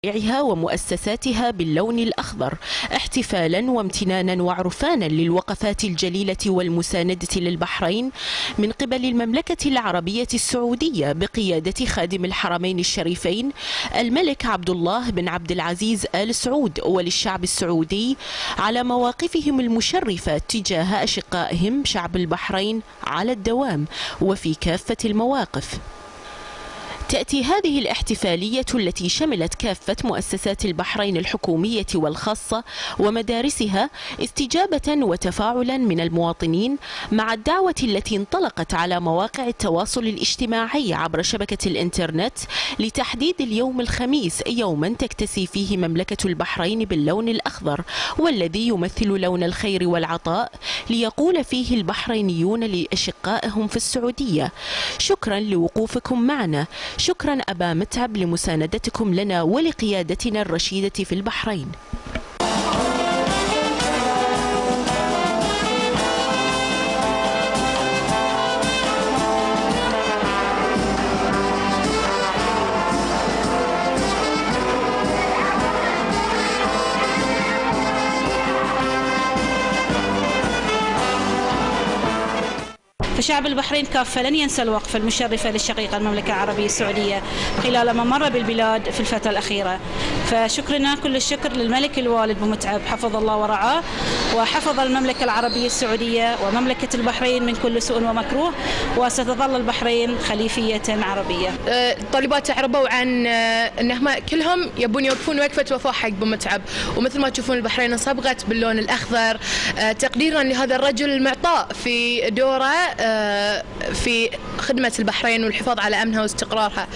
ومؤسساتها باللون الأخضر احتفالا وامتنانا وعرفانا للوقفات الجليلة والمساندة للبحرين من قبل المملكة العربية السعودية بقيادة خادم الحرمين الشريفين الملك عبد الله بن عبد العزيز آل سعود وللشعب السعودي على مواقفهم المشرفة تجاه أشقائهم شعب البحرين على الدوام وفي كافة المواقف. تأتي هذه الاحتفالية التي شملت كافة مؤسسات البحرين الحكومية والخاصة ومدارسها استجابة وتفاعلا من المواطنين مع الدعوة التي انطلقت على مواقع التواصل الاجتماعي عبر شبكة الإنترنت لتحديد اليوم الخميس يوما تكتسي فيه مملكة البحرين باللون الأخضر والذي يمثل لون الخير والعطاء، ليقول فيه البحرينيون لأشقائهم في السعودية: شكرا لوقوفكم معنا، شكرا أبا متعب لمساندتكم لنا ولقيادتنا الرشيدة في البحرين. فشعب البحرين كافة لن ينسى الوقفة المشرفة للشقيقة المملكة العربية السعودية خلال ما مر بالبلاد في الفترة الأخيرة. فشكرنا كل الشكر للملك الوالد بمتعب حفظ الله ورعاه، وحفظ المملكة العربية السعودية ومملكة البحرين من كل سوء ومكروه، وستظل البحرين خليفية عربية. الطالبات تعربوا عن أنهم كلهم يبون يوقفون وقفة وفاء حق بمتعب، ومثل ما تشوفون البحرين صبغت باللون الأخضر تقديرا لهذا الرجل المعطاء في دوره في خدمة البحرين والحفاظ على أمنها واستقرارها.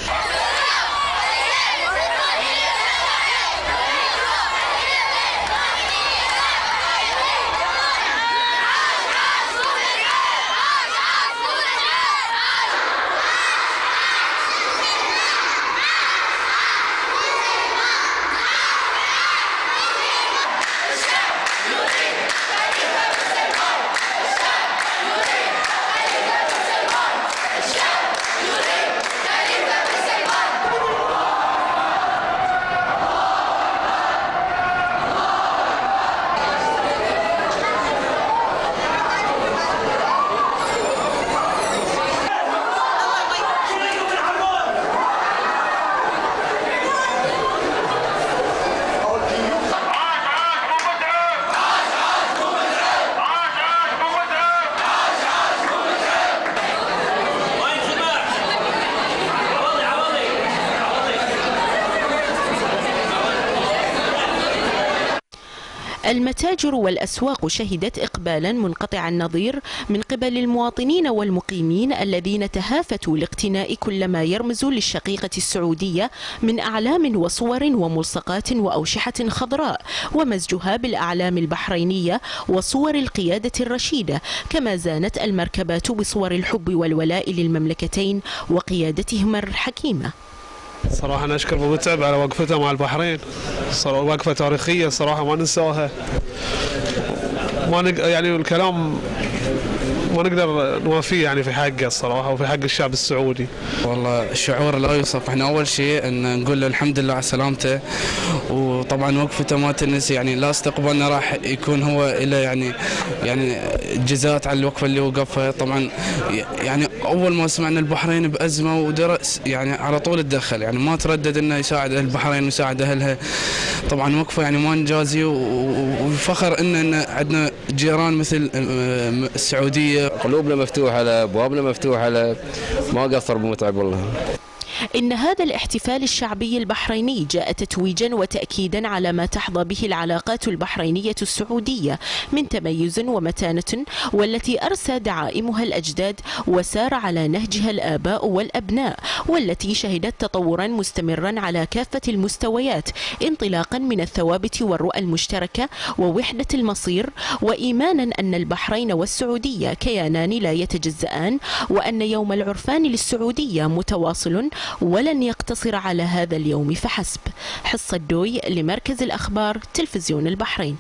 المتاجر والأسواق شهدت إقبالا منقطع النظير من قبل المواطنين والمقيمين الذين تهافتوا لاقتناء كل ما يرمز للشقيقة السعودية من أعلام وصور وملصقات وأوشحة خضراء ومزجها بالأعلام البحرينية وصور القيادة الرشيدة، كما زانت المركبات بصور الحب والولاء للمملكتين وقيادتهما الحكيمة. صراحة أنا أشكر أبو متعب على وقفته مع البحرين، وقفة تاريخية صراحة ما ننساها. يعني الكلام ما نقدر نوافيه يعني في حقه الصراحة وفي حق الشعب السعودي. والله شعور لا يوصف. احنا أول شيء أن نقول له الحمد لله على سلامته، وطبعا وقفته ما تنسي. يعني لا استقبالنا راح يكون هو إلى يعني جزاءات على الوقفة اللي وقفها. طبعا يعني أول ما سمعنا البحرين بأزمة ودرس يعني على طول تدخل، يعني ما تردد إنه يساعد البحرين ويساعد أهلها. طبعا وقفة يعني ما نجازي، وفخر إن عندنا جيران مثل السعودية. قلوبنا مفتوحة له، أبوابنا مفتوحة له، ما قصر بمتعب والله. إن هذا الاحتفال الشعبي البحريني جاء تتويجا وتأكيدا على ما تحظى به العلاقات البحرينية السعودية من تميز ومتانة، والتي أرسى دعائمها الأجداد وسار على نهجها الآباء والأبناء، والتي شهدت تطورا مستمرا على كافة المستويات، انطلاقا من الثوابت والرؤى المشتركة ووحدة المصير، وإيمانا أن البحرين والسعودية كيانان لا يتجزآن، وأن يوم العرفان للسعودية متواصل ولن يقتصر على هذا اليوم فحسب. حصة دوي لمركز الأخبار تلفزيون البحرين.